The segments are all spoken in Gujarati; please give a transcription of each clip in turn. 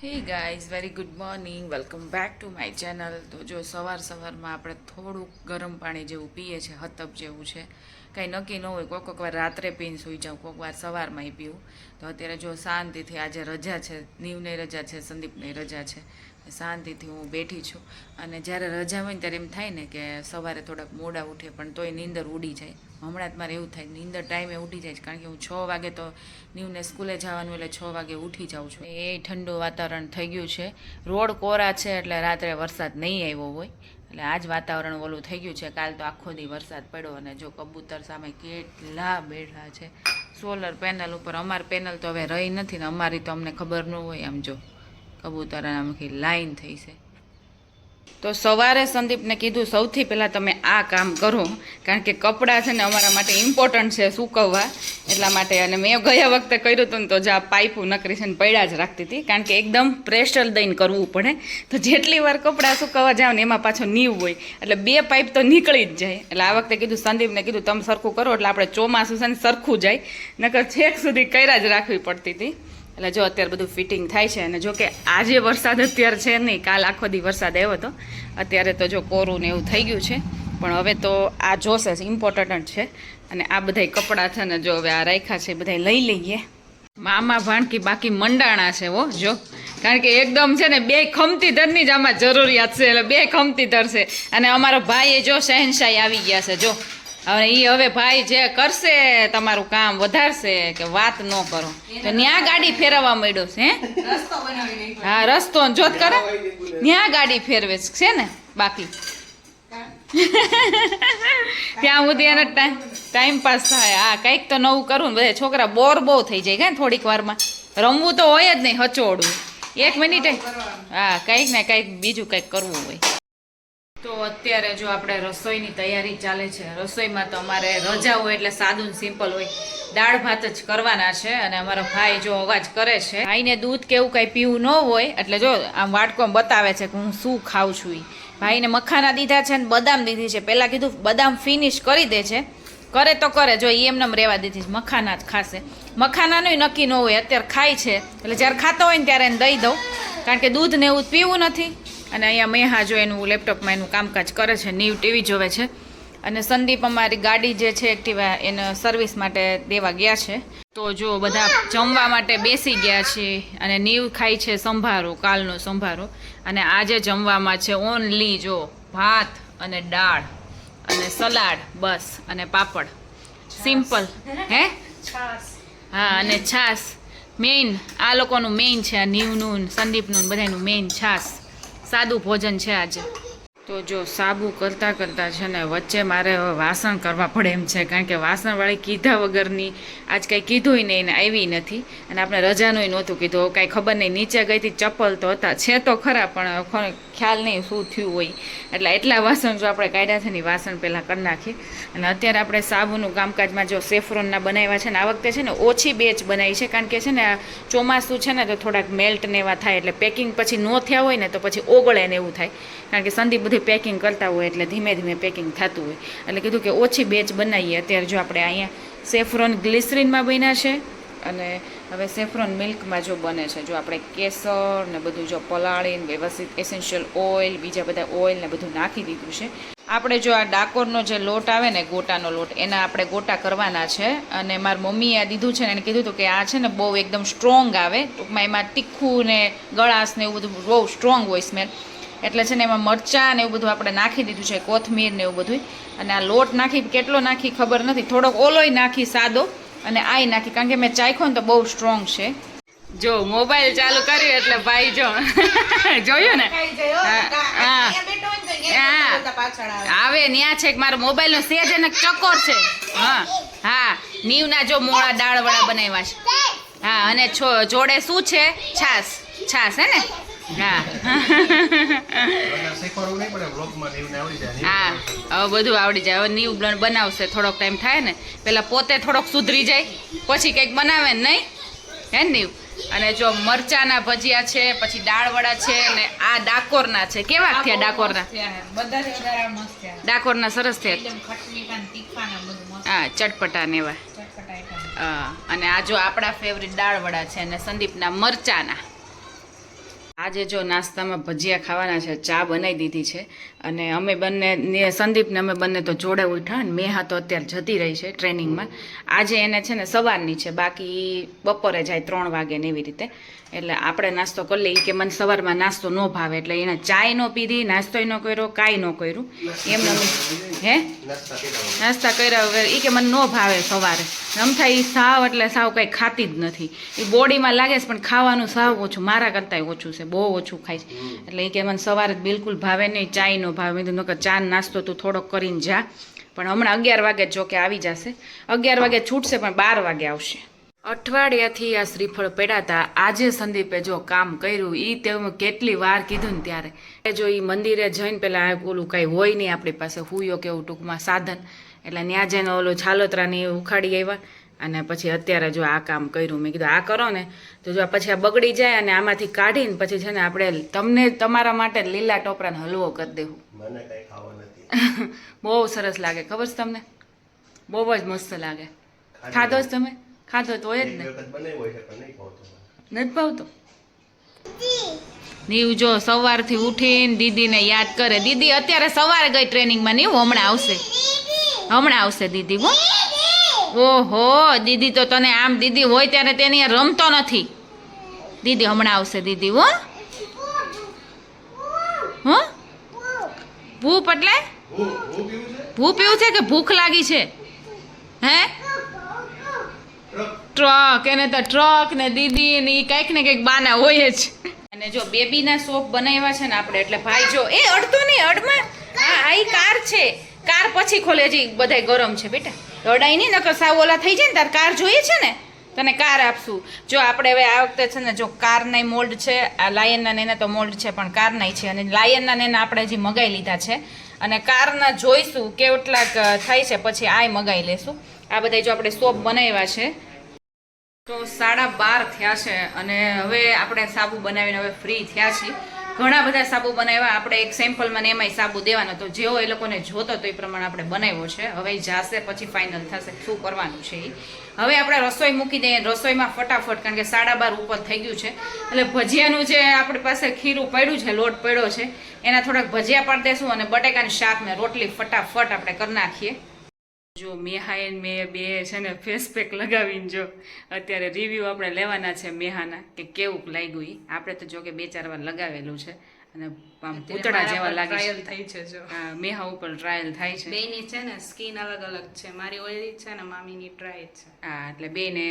Hey guys very good morning welcome back to my channel. તો જો સવારમાં આપણે થોડુંક ગરમ પાણી જેવું પીએ છીએ, હતપ જેવું છે, કાંઈ નક્કી ન હોય. કોઈક વાર રાત્રે પીને સૂઈ જાઉં, કોઈક વાર સવારમાં પીવું. તો અત્યારે જો શાંતિથી આજે રજા છે, નીવની રજા છે, સંદીપની રજા છે, શાંતિથી હું બેઠી છું. અને જ્યારે રજા હોય ને ત્યારે એમ થાય ને કે સવારે થોડાક મોડા ઉઠે, પણ તોય નીંદર ઉડી જાય. હમણાં જ મારે એવું થાય, નીંદર ટાઈમે ઉઠી જાય છે, કારણ કે હું 6 વાગે તો નીવને સ્કૂલે જવાનું એટલે 6 વાગે ઉઠી જાઉં છું. એ ઠંડુ વાતાવરણ થઈ ગયું છે, રોડ કોરા છે એટલે રાત્રે વરસાદ નહીં આવ્યો હોય, એટલે આજ વાતાવરણ ઓલું થઈ ગયું છે. કાલ તો આખો દી વરસાદ પડ્યો અને જો કબૂતર સામે કેટલા બેઠા છે સોલર પેનલ ઉપર. અમારી પેનલ તો હવે રહી નથી ને, અમારી તો અમને ખબર ન હોય. આમ જો કબૂતર આમથી લાઈન થઈ છે. તો સવારે સંદીપને કીધું સૌથી પહેલાં તમે આ કામ કરો, કારણ કે કપડાં છે ને અમારા માટે ઇમ્પોર્ટન્ટ છે સૂકવવા, એટલા માટે. અને મેં ગયા વખતે કર્યું હતું ને તો જે આ પાઇપો નકરી છે ને પડ્યા જ રાખતી હતી, કારણ કે એકદમ પ્રેશર દઈને કરવું પડે. તો જેટલી વાર કપડાં સૂકવવા જાવ ને એમાં પાછો નીવ હોય, એટલે 2 પાઇપ તો નીકળી જ જાય. એટલે આ વખતે કીધું સંદીપને કીધું તમે સરખું કરો, એટલે આપણે ચોમાસું છે ને સરખું જાય, નકર છેક સુધી કર્યા જ રાખવી પડતી હતી. એટલે જો અત્યારે બધું ફિટિંગ થાય છે. અને જો કે આજે વરસાદ અત્યારે છે નહીં, કાલ આખો દી વરસાદ આવ્યો હતો. અત્યારે તો જો કોરું ને એવું થઈ ગયું છે, પણ હવે તો આ જોશે ઇમ્પોર્ટન્ટ છે. અને આ બધાય કપડાં છે ને જો હવે આ રાખ્યા છે બધાય લઈ લઈએ. મામા ભાણકી બાકી મંડાણા છે હો જો, કારણ કે એકદમ છે ને 2 ખમતી ધરની જ આમાં જરૂરિયાત છે, એટલે 2 ખમતી ધર છે. અને અમારો ભાઈ એ જો શહેનશાહી આવી ગયા છે જો. હવે ભાઈ જે કરશે તમારું કામ વધારશે કે વાત ન કરો. તો ન્યા ગાડી ફેરવવા માંડ્યો છે. હા રસ્તો જોત કરે ન્યા ગાડી ફેરવે છે ને, બાકી ત્યાં સુધી એને ટાઈમ પાસ થાય. હા કંઈક તો નવું કરવું ને, બધા છોકરા બોર બહુ થઈ જાય કે થોડીક વારમાં. રમવું તો હોય જ નહીં, હચોડવું 1 મિનિટે. હા કંઈક ને કંઈક બીજું કંઈક કરવું હોય. તો અત્યારે જો આપણે રસોઈની તૈયારી ચાલે છે. રસોઈમાં તો અમારે રજા હોય એટલે સાદું સિમ્પલ હોય, દાળ ભાત જ કરવાના છે. અને અમારો ભાઈ જો અવાજ કરે છે, ભાઈને દૂધ કે એવું કંઈ પીવું ન હોય, એટલે જો આમ વાટકો બતાવે છે કે હું શું ખાઉં છું. ભાઈને મખાના દીધા છે ને બદામ દીધી છે. પહેલાં કીધું બદામ ફિનિશ કરી દે છે, કરે તો કરે, જો એમને રહેવા દીધી છે, મખાના જ ખાશે. મખાનાનું નક્કી ન હોય, અત્યારે ખાય છે, એટલે જ્યારે ખાતો હોય ને ત્યારે એને દઈ દઉં, કારણ કે દૂધ ને એવું પીવું નથી. અને અહીંયા મેહા જો એનું લેપટોપમાં એનું કામકાજ કરે છે, નીવ ટીવી જોવે છે. અને સંદીપ અમારી ગાડી જે છે એક્ટિવા એને સર્વિસ માટે દેવા ગયા છે. તો જો બધા જમવા માટે બેસી ગયા છે, અને નીવ ખાય છે સંભારો, કાલનો સંભારો. અને આજે જમવામાં છે ઓનલી જો ભાત અને દાળ અને સલાડ બસ, અને પાપડ, સિમ્પલ. હે હા, અને છાશ મેઇન આ લોકોનું મેઇન છે, આ નીવનું સંદીપનું બધાનું મેઇન છાશ. સાદું ભોજન છે આજે. તો જો સાબુ કરતાં છે ને વચ્ચે મારે વાસણ કરવા પડે એમ છે, કારણ કે વાસણવાળી કીધા વગરની આજ કંઈ કીધુંય નહીં ને આવી નથી. અને આપણે રજાનું નહોતું કીધું, કાંઈ ખબર નહીં. નીચે ગઈ હતી ચપ્પલ તો હતા છે તો ખરા, પણ ખ્યાલ નહીં શું થયું હોય, એટલે એટલા વાસણ જો આપણે કાઢ્યા છે ને વાસણ પહેલાં કરી નાખીએ. અને અત્યારે આપણે સાબુનું કામકાજમાં જો સેફ્રોનના બનાવ્યા છે ને, આ વખતે છે ને ઓછી બેચ બનાવી છે, કારણ કે છે ને આ ચોમાસું છે ને તો થોડાક મેલ્ટ ને એવા થાય, એટલે પેકિંગ પછી ન થયા હોય ને તો પછી ઓગળે ને એવું થાય, કારણ કે સંદીપ બધી પેકિંગ કરતા હોય એટલે ધીમે ધીમે પેકિંગ થતું હોય. એટલે કીધું કે ઓછી બેચ બનાવીએ. અત્યારે જો આપણે અહીંયા સેફ્રોન ગ્લિસરીનમાં બન્યા છે, અને હવે સેફ્રોન મિલ્કમાં જો બને છે. જો આપણે કેસર ને બધું જો પલાળીને વ્યવસ્થિત એસેન્શિયલ ઓઇલ, બીજા બધા ઓઇલ ને બધું નાખી દીધું છે. આપણે જો આ ડાકોરનો જે લોટ આવે ને, ગોટાનો લોટ, એના આપણે ગોટા કરવાના છે. અને મારી મમ્મીએ આ દીધું છે ને, એને કીધું હતું કે આ છે ને બહુ એકદમ સ્ટ્રોંગ આવે, ટૂંકમાં એમાં તીખું ને ગળાશ ને એવું બધું બહુ સ્ટ્રોંગ હોય સ્મેલ, એટલે છે ને એમાં મરચાં ને એવું બધું આપણે નાખી દીધું છે, કોથમીર ને એવું બધું. અને આ લોટ નાખી કેટલો નાખી ખબર નથી, થોડોક ઓલોય નાખી સાદો, અને આય નાખી, કારણ કે મેં ચાખ્યો ને તો બહુ સ્ટ્રોંગ છે. જો મોબાઈલ ચાલુ કર્યું એટલે ભાઈ જો જોયું ને, આવે ન્યા છે મારો મોબાઈલ નો સેજ અને ચકોર છે. હા હા, નીવના જો મોળા દાળ વડા બનાવ્યા છે. હા, અને જોડે શું છે, છાશ હે ને. હા હા, હવે બધું આવડી જાય. હવે નીવ બનાવશે, થોડોક ટાઈમ થાય ને, પેલા પોતે થોડોક સુધરી જાય પછી કંઈક બનાવે ને, નહીં હે નીવ. અને જો મરચાના ભજીયા છે, પછી દાળ વડા છે, અને આ ડાકોરના છે. કેવા થયા ડાકોરના? ડાકોરના સરસ થયા. હા, ચટપટા ને એવા. અને આ જો આપણા ફેવરિટ દાળ વડા છે, અને સંદીપના મરચાના. આજે જો નાસ્તામાં ભજીયા ખાવાના છે, ચા બનાવી દીધી છે અને અમે બંને સંદીપને અમે બંને તો જોડે ઉઠ્યા અને મેહા તો અત્યારે જતી રહી છે ટ્રેનિંગમાં. આજે એને છે ને સવારની છે, બાકી બપોરે જાય 3 વાગે ને એવી રીતે. એટલે આપણે નાસ્તો કરી લઈએ કે મને સવારમાં નાસ્તો ન ભાવે એટલે એને ચાય ન પીધી, નાસ્તોય ન કર્યો, કાંઈ ન કર્યું એમને. હે નાસ્તા કર્યા વગર એ કે મને ન ભાવે સવારે. રમથા એ સાવ એટલે સાવ કંઈ ખાતી જ નથી. એ બોડીમાં લાગે છે પણ ખાવાનું સાવ ઓછું, મારા કરતાંય ઓછું છે, બહુ ઓછું ખાય છે. એટલે એ કે મને સવારે બિલકુલ ભાવે નહીં, ચાય ન ભાવે. મેં કીધું કે ચા નાસ્તો તું થોડોક કરીને જા, પણ હમણાં 11 વાગે જો કે આવી જશે. 11 વાગે છૂટશે પણ 12 વાગે આવશે. અઠવાડિયાથી આ શ્રીફળ પડ્યા હતા. આજે સંદીપે જો કામ કર્યું, એ તે કેટલી વાર કીધું ને ત્યારે. જો એ મંદિરે જઈને પેલા ઓલું કાંઈ હોય નહીં આપણી પાસે, હુયો કેવું ટૂંકમાં સાધન, એટલે ત્યાં જઈને ઓલું છાલોતરાની ઉખાડી આવ્યા અને પછી અત્યારે જો આ કામ કર્યું. મેં કીધું આ કરો ને તો જો પછી આ બગડી જાય અને આમાંથી કાઢીને પછી છે ને આપણે તમને તમારા માટે લીલા ટોપરાનો હલવો કરી દેવું. મને કઈ ખાવા નથી. બહુ સરસ લાગે, ખબર છે તમને? બહુ જ મસ્ત લાગે. ખાધો જ તમે? ખાધો તો હોય જ ને. નથી ભાવતો? નીવ જો સવારથી ઉઠીને દીદીને યાદ કરે. દીદી અત્યારે સવારે ગઈ ટ્રેનિંગમાં, નીવ હમણાં આવશે, હમણાં આવશે દીદી. હો ઓહો દીદી તો તને આમ દીદી હોય ત્યારે તેની રમતો નથી. દીદી હમણાં આવશે દીદી. હો હો ભૂપ એટલે ભૂ પીવું છે કે ભૂખ લાગી છે? હે ટ્રક, એને તો ટ્રક ને દીદી ને કંઈક ને કંઈક બાના હોય જ. અને જો બેબીના સોપ બનાવ્યા છે ને આપણે, એટલે ભાઈ જો એ અડતો નહીં, અડમાં હા આ કાર છે, કાર પછી ખોલે. હજી બધાય ગરમ છે બેટા, અડાઈ નહીં નકર સાવ ઓલા થઈ જાય ને. તાર કાર જોઈએ છે ને, તને કાર આપશું. જો આપણે હવે આ વખતે છે ને જો કારના મોલ્ડ છે, આ લાયનના ને એના તો મોલ્ડ છે પણ કારના છે, અને લાયનના ને એના આપણે હજી મગાઈ લીધા છે અને કારના જોઈશું કેટલાક થાય છે પછી આ મગાઈ લેશું. આ બધા જો આપણે સોપ બનાવ્યા છે. તો 12:30 થયા છે અને હવે આપણે સાબુ બનાવીને હવે ફ્રી થયા છીએ. ઘણા બધા સાબુ બનાવ્યા આપણે, એક સેમ્પલમાં ને એમાંય સાબુ દેવાનો તો જેવો એ લોકોને જોતો તો એ પ્રમાણે આપણે બનાવ્યો છે. હવે જાશે પછી ફાઇનલ થશે શું કરવાનું છે એ. હવે આપણે રસોઈ મૂકી દઈએ, રસોઈમાં ફટાફટ, કારણ કે 12:30 ઉપર થઈ ગયું છે. એટલે ભજીયાનું જે આપણી પાસે ખીરું પડ્યું છે, લોટ પડ્યો છે, એના થોડાક ભજીયા પાડી દેશું અને બટેકાનું શાક ને રોટલી ફટાફટ આપણે કરી નાખીએ. જો મેહાએ મેં બે છે ને ફેસ પેક લગાવીને જો અત્યારે રિવ્યૂ આપણે લેવાના છે મેહાના કે કેવું લાગ્યું એ. આપણે તો જો કે 2-4 વાર લગાવેલું છે અને આમ પૂતળા જેવા લાગે છે. ટ્રાયલ થઈ છે જો. હા મેહા ઉપર ટ્રાયલ થાય છે. બેની છે ને સ્કિન અલગ અલગ છે, મારી ઓઇલી છે ને મામીની ડ્રાય છે. હા એટલે બેને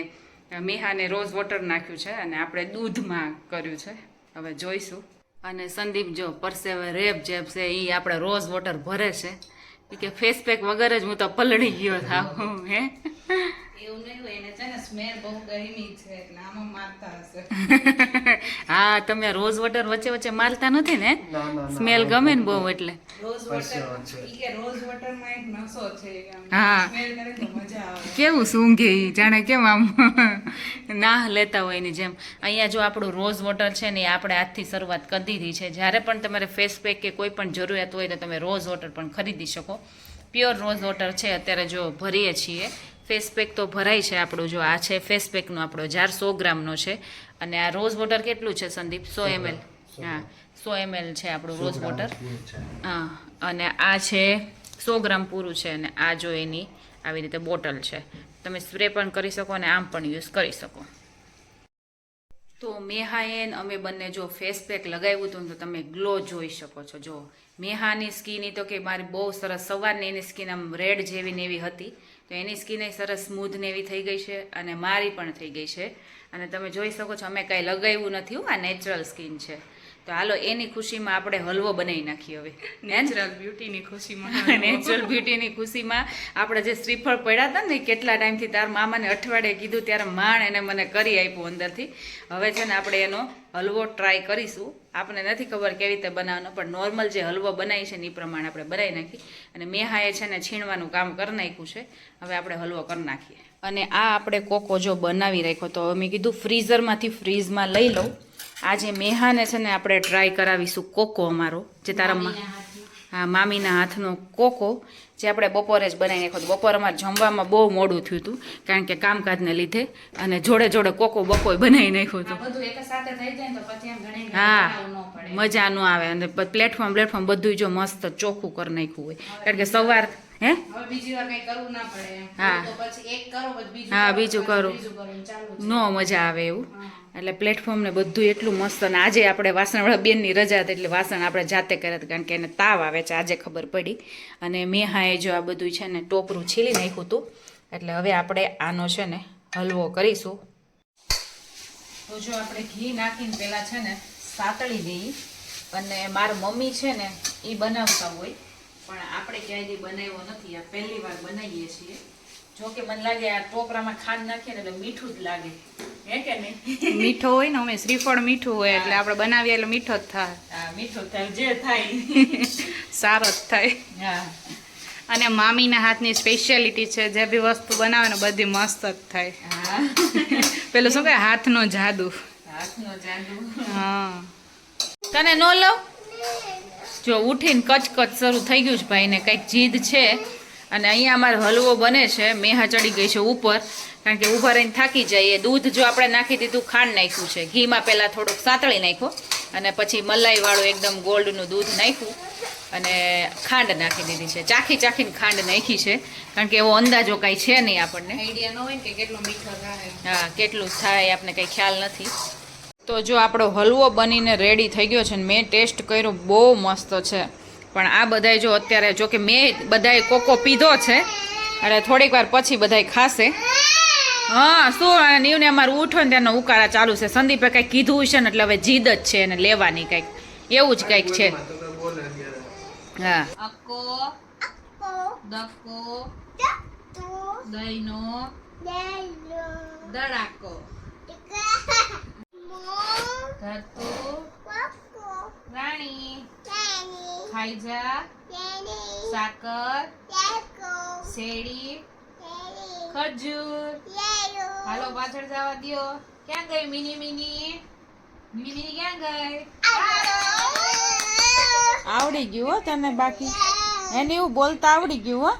મેહાને રોઝ વોટર નાખ્યું છે અને આપણે દૂધમાં કર્યું છે. હવે જોઈશું. અને સંદીપ જો પરસેવે રેબ જેબ છે એ આપણે રોઝ વોટર ભરે છે કે ફેસ પેક વગર જ હું તો પલળી ગયો થાવ. હે એવું નહીં હોય, એને છે ને સ્મેલ બહુ ગરમી છે એટલે આમાં મારતા હશે. હા તમે રોઝ વોટર વચ્ચે વચ્ચે મારતા નથી ને? સ્મેલ ગમે ને બહુ એટલે. રોઝ વોટર ઈ કે રોઝ વોટર માં એક નશો છે કે આમ હા સ્મેલ કરે તો મજા આવે. કેવું સૂંઘે ઈ, જાણે કેમ આમ નાહ લેતા હોય ની જેમ. અહીંયા જો આપણું રોઝ વોટર છે ને એ આપણે આજથી શરૂઆત કરી દીધી છે. જ્યારે પણ તમારે ફેસ પેક કે કોઈ પણ જરૂરિયાત હોય તો તમે રોઝ વોટર પણ ખરીદી શકો. પ્યોર રોઝ વોટર છે અત્યારે જો ભરીએ છીએ. ફેસ પેક તો ભરાય છે આપણું. જો આ છે ફેસ પેકનો આપણો જાર 100 ગ્રામનો છે અને આ રોઝ વોટર કેટલું છે સંદીપ? 100 ml. હા 100 ml છે આપણું રોઝ વોટર. હા અને આ છે 100 ગ્રામ પૂરું છે અને આ જો એની આવી રીતે બોટલ છે. તમે સ્પ્રે પણ કરી શકો અને આમ પણ યુઝ કરી શકો. તો મેહાએ અમે બંને જો ફેસ પેક લગાવ્યું હતું તો તમે ગ્લો જોઈ શકો છો. જો મેહાની સ્કિન તો કે મારી બહુ સરસ, સવારની એની સ્કિન આમ રેડ જેવી ને એવી હતી તો એની સ્કિન એ સરસ સ્મૂધ ને એવી થઈ ગઈ છે અને મારી પણ થઈ ગઈ છે. અને તમે જોઈ શકો છો અમે કાંઈ લગાવ્યું નથી, આ નેચરલ સ્કિન છે. તો હાલો એની ખુશીમાં આપણે હલવો બનાવી નાખીએ હવે. નેચરલ બ્યુટીની ખુશીમાં નેચરલ બ્યુટીની ખુશીમાં આપણે જે શ્રીફળ પડ્યા હતા ને કેટલા ટાઈમથી તાર મામાને અઠવાડિયે કીધું ત્યારે માણ એને મને કરી આપ્યું અંદરથી. હવે છે ને આપણે એનો હલવો ટ્રાય કરીશું. આપણને નથી ખબર કેવી રીતે બનાવવાનો પણ નોર્મલ જે હલવો બનાવી છે ને એ પ્રમાણે આપણે બનાવી નાખી. અને મેહાએ છે ને છીણવાનું કામ કરી નાખ્યું છે. હવે આપણે હલવો કરી નાખીએ. અને આ આપણે કોકો જો બનાવી રાખ્યો તો મેં કીધું ફ્રીઝરમાંથી ફ્રીઝમાં લઈ લઉં. આજે મેહાને છે ને આપણે ટ્રાય કરાવીશું કોકો અમારો જે તારા હા મામીના હાથનો કોકો જે આપણે બપોરે જ બનાવી નાખ્યું હતું. બપોર અમારે જમવામાં બહુ મોડું થયું હતું કારણ કે કામકાજને લીધે, અને જોડે જોડે કોકો બકોય બનાવી નાખ્યું હતું. આ બધું એક સાથે થઈ જાય ને તો પછી એમ ઘણી હા બનાવવું ન પડે. મજા ન આવે, અને પ્લેટફોર્મ બધું જો મસ્ત ચોખ્ખું કરી નાખ્યું હોય કારણ કે સવાર હે હવે બીજી વાર કઈ કરવું ના પડે એમ. હા. તો પછી એક કરો પછી બીજું હા, કરો, બીજું પાછું કરું. ત્રીજું કરું, ચાલુ જ. નો મજા આવે એવું. હા. એટલે પ્લેટફોર્મ ને બધું એટલું મસ્ત, અને આજે આપણે વાસણવાળા બેનની રજા હતી એટલે વાસણ આપણે જાતે કર્યા હતા કારણ કે એને તાવ આવે છે આજે ખબર પડી. અને મેહાએ જો આ બધું છે ને ટોપરું છીલી નાખ્યું હતું, એટલે હવે આપણે આનો છે ને હલવો કરીશું. તો જો આપણે ઘી નાખીને પહેલાં છે ને સાતળી દઈએ, અને મારા મમ્મી છે ને એ બનાવતા હોય પણ આપણે ક્યાંય બનાવ્યો નથી, આ પહેલી વાર બનાવીએ છીએ. જો કે મને લાગે આ ટોપરામાં ખાંડ નાખીએ ને એટલે મીઠું જ લાગે, હે કે નહીં? મીઠો હોય ને, અમે શ્રીફળ મીઠું હોય એટલે આપણે બનાવીએ એટલે મીઠો જ થાય. હા, મીઠું થાય જે થાય. સારો જ થાય. હા અને મામીના હાથની સ્પેશિયાલિટી છે, જે બી વસ્તુ બનાવે ને બધી મસ્ત જ થાય. હા, પેલું શું કહે, હાથનો જાદુ. હાથનો જાદુ. હા. તને નો લઉં? જો ઉઠીને કચકચ શરૂ થઈ ગયું છે ભાઈને, કંઈક જીદ છે. અને અહીંયા અમારે હલવો બને છે, મેહા ચડી ગઈ છે ઉપર કારણ કે ઊભા રહીને થાકી જાય. દૂધ જો આપણે નાખી દીધું, ખાંડ નાખ્યું છે, ઘીમાં પહેલાં થોડુંક સાતળી નાખ્યો, અને પછી મલાઈવાળું એકદમ ગોલ્ડનું દૂધ નાખ્યું, અને ખાંડ નાખી દીધી છે. ચાખીને ખાંડ નાખી છે કારણ કે એવો અંદાજો કાંઈ છે નહીં આપણને. આઈડિયા ન હોય ને કે કેટલો મીઠો થાય. હા, કેટલું થાય આપણે કંઈ ખ્યાલ નથી. તો જો આપણો હલવો બનીને રેડી થઈ ગયો છે, ને મેં ટેસ્ટ કર્યો, બહુ મસ્ત છે. પણ આ બધાય જો અત્યારે, જો કે મેં બધાય કોકો પીધો છે અને થોડીક વાર પછી બધાય ખાશે. હા, શું નીવને અમારું ઉઠો ને ત્યાંનો ઉકાળા ચાલુ છે. સંદીપે કંઈક કીધું છે ને એટલે હવે જીદ જ છે એને લેવાની, કંઈક એવું જ કંઈક છે. હા, અક્કો, દક્કો, દહીનો દડાકો, ધરતું, રાણી, ખાઈ જા, સાકર, શેરડી, ખજૂર. હાલો પાછળ જવા દ્યો. ક્યાં ગઈ મિની મિની? મિની મિની ક્યાં ગઈ? આવડી ગયું હો તને, બાકી એને એવું બોલતા આવડી ગયું હો.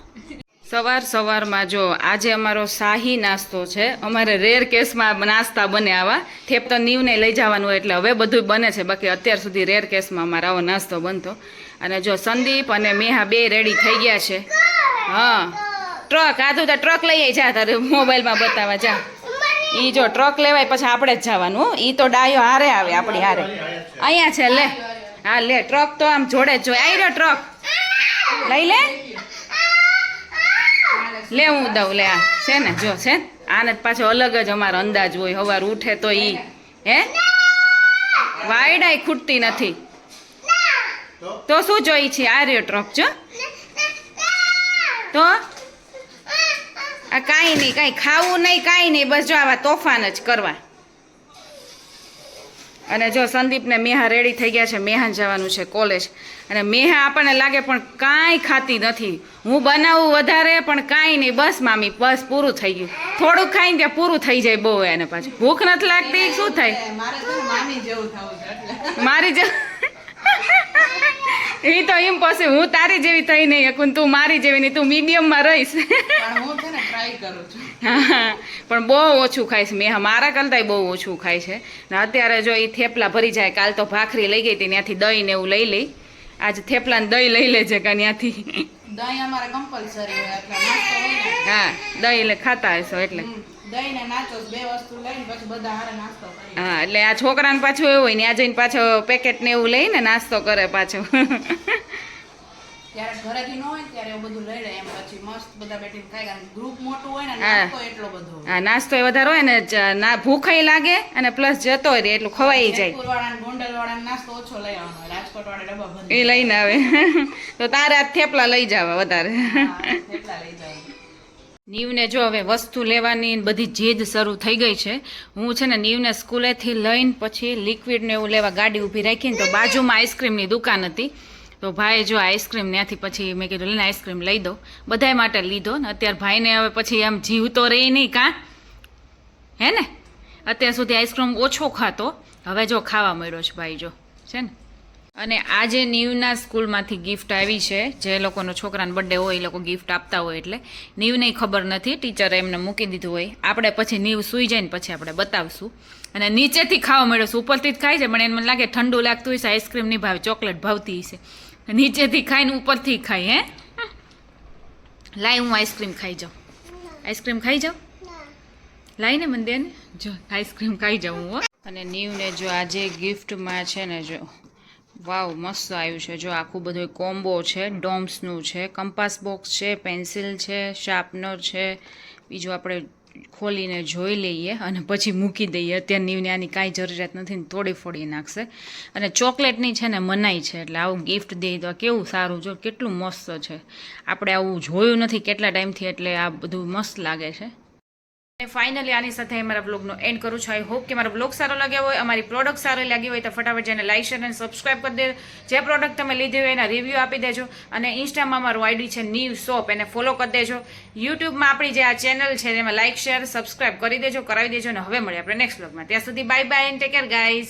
સવારમાં જો આજે અમારો શાહી નાસ્તો છે. અમારે રેર કેસમાં નાસ્તા બને આવા. થેપ તો નીવને લઈ જવાનું હોય એટલે હવે બધું બને છે, બાકી અત્યાર સુધી રેર કેસમાં અમારો આવો નાસ્તો બનતો. અને જો સંદીપ અને મેહા બે રેડી થઈ ગયા છે. હા, ટ્રક આધું તો ટ્રક લઈ આવી જા, તારે મોબાઈલમાં બતાવવા જા. ઈ જો ટ્રક લેવાય પછી આપણે જ જવાનું. ઈ તો ડાયો હારે આવે, આપણી હારે. અહીંયા છે, લે. હા લે, ટ્રક તો આમ જોડે જ જોઈ. આવી રહ્યો ટ્રક, લઈ લે. લે હું દઉં, લે. આ છે ને, જો છે આને પાછો અલગ જ અમારો અંદાજ હોય. સવાર ઉઠે તો ઈ હે વાયડાય ખૂટતી નથી. તો શું જોઈ છે? આ રહ્યો ટ્રક, જો. તો આ કાંઈ નહીં, કાંઈ ખાવું નહીં, કાંઈ નહીં, બસ જો આવા તોફાન જ કરવા. અને જો સંદીપ ને મેહા રેડી થઈ ગયા છે. મેહાન જવાનું છે કોલેજ, અને મેહા આપણને લાગે પણ કાંઈ ખાતી નથી. હું બનાવું વધારે પણ કાંઈ નહીં, બસ મામી બસ પૂરું થઈ ગયું. થોડુંક ખાઈને ત્યાં પૂરું થઈ જાય બહુ. એને પાછું ભૂખ નથી લાગતી, શું થાય? મારે તો મામી જેવું થવું છે એટલે. મારી જે એ તો ઇમ્પોસિબલ. હું તારી જેવી થઈ નહીં શકું, તું મારી જેવી નહીં, તું મીડિયમમાં રહીશ. પણ હું છે ને ટ્રાય કરું છું. હા, પણ બહુ ઓછું ખાય છે મેં. મારા કરતાંય બહુ ઓછું ખાય છે. ને અત્યારે જો એ થેપલા ભરી જાય. કાલ તો ભાખરી લઈ ગઈ હતી, ત્યાંથી દહીં ને એવું લઈ લઈ. આજે થેપલાને દહીં લઈ લેજે કે ત્યાંથી. દહીં અમારે કમ્પલસરી હોય એટલે નાસ્તો હોય ને. હા, દહીં એટલે ખાતા હશો એટલે. દહીં ને નાચોસ બે વસ્તુ લઈને પછી બધા હારે નાસ્તો કરીએ. હા, એટલે આ છોકરાને પાછું એવું હોય ને, આ જઈને પાછો પેકેટ ને એવું લઈને નાસ્તો કરે પાછો. ત્યારે ઘરેથી ન હોય ને ત્યારે એવું બધું લઈ લે એમ, પછી મસ્ત બધા બેઠીને ખાય. કારણ કે ગ્રુપ મોટું હોય ને, હા. નાસ્તો એટલો બધો હોય. હા, નાસ્તો એ વધારે હોય ને, ના ભૂખાઈ લાગે અને પ્લસ જતો રહે એટલું ખવાઈ જાય. જેતપુર વાળા ને ગોંડલ વાળા નાસ્તો ઓછો લઈ આવવાનો હોય, રાજકોટ વાળા ડબ્બા ભરી એ લઈને આવે. તો તારે આ થેપલા લઈ જવા વધારે. કેટલા લઈ જાય. નીવને જો હવે વસ્તુ લેવાની બધી જીદ શરૂ થઈ ગઈ છે. હું છે ને નીવને સ્કૂલેથી લઈને પછી લિક્વિડ ને એવું લેવા ગાડી ઊભી રાખીને, તો બાજુમાં આઈસ્ક્રીમની દુકાન હતી. તો ભાઈ જો આઈસ્ક્રીમ ત્યાંથી પછી મેં કીધું લઈને આઈસ્ક્રીમ લઈ દો, બધાય માટે લીધો. ને અત્યારે ભાઈને હવે પછી આમ જીવ તો રહી નહીં, કાં હે ને? અત્યાર સુધી આઈસ્ક્રીમ ઓછો ખાતો, હવે જો ખાવા મળ્યો છે ભાઈ, જો છે ને. અને આજે નીવના સ્કૂલમાંથી ગિફ્ટ આવી છે. જે લોકોનો છોકરાનો બર્થડે હોય એ લોકો ગિફ્ટ આપતા હોય એટલે નીવને ખબર નથી, ટીચરે એમને મૂકી દીધું હોય. આપણે પછી નીવ સૂઈ જાય ને પછી આપણે બતાવશું. અને નીચેથી ખાવા મળ્યો છે, ઉપરથી જ ખાય છે પણ એને મને લાગે ઠંડુ લાગતું હશે, આઈસ્ક્રીમ નહીં ભાવે, ચોકલેટ ભાવતી હશે. નીચેથી ખાઈને ઉપરથી ખાય. લાય હું આઈસ્ક્રીમ ખાઈ જાઉં. આઈસ્ક્રીમ ખાઈ જાઉં, લાઈને મને દે ને. જો આઈસ્ક્રીમ ખાઈ જાઉં હો. અને નીવને જો આજે ગિફ્ટમાં છે ને, જો વાવ મસ્ત આવ્યું છે. જો આખું બધું કોમ્બો છે, ડોમ્સનું છે, કંપાસ બોક્સ છે, પેન્સિલ છે, શાર્પનર છે. બીજું આપણે ખોલીને જોઈ લઈએ અને પછી મૂકી દઈએ. અત્યારે નીવને આની કાંઈ જરૂરિયાત નથી ને તોડી ફોડી નાખશે. અને ચોકલેટની છે ને મનાઈ છે, એટલે આવું ગિફ્ટ દે તો કેવું સારું. જો કેટલું મસ્ત છે, આપણે આવું જોયું નથી કેટલા ટાઈમથી, એટલે આ બધું મસ્ત લાગે છે. ફાઇનલી આની સાથે મારા બ્લોગનો એન્ડ કરું છું. આઈ હોપ કે મારો બ્લોગ સારો લાગ્યો હોય, અમારી પ્રોડક્ટ સારી લાગી હોય તો ફટાફટ જઈને લાઈક શેર અને સબસ્ક્રાઈબ કરી દેજો. જે પ્રોડક્ટ તમે લીધી હોય એના રિવ્યૂ આપી દેજો. અને ઇન્સ્ટામાં મારું આઈડી છે નીવ શોપ, એને ફોલો કરી દેજો. યુટ્યુબમાં આપણી જે આ ચેનલ છે એમાં લાઈક શેર સબસ્ક્રાઈબ કરી દેજો, કરાવી દેજો. અને હવે મળીએ આપણે નેક્સ્ટ બ્લોગમાં. ત્યાં સુધી bye bye and take care guys.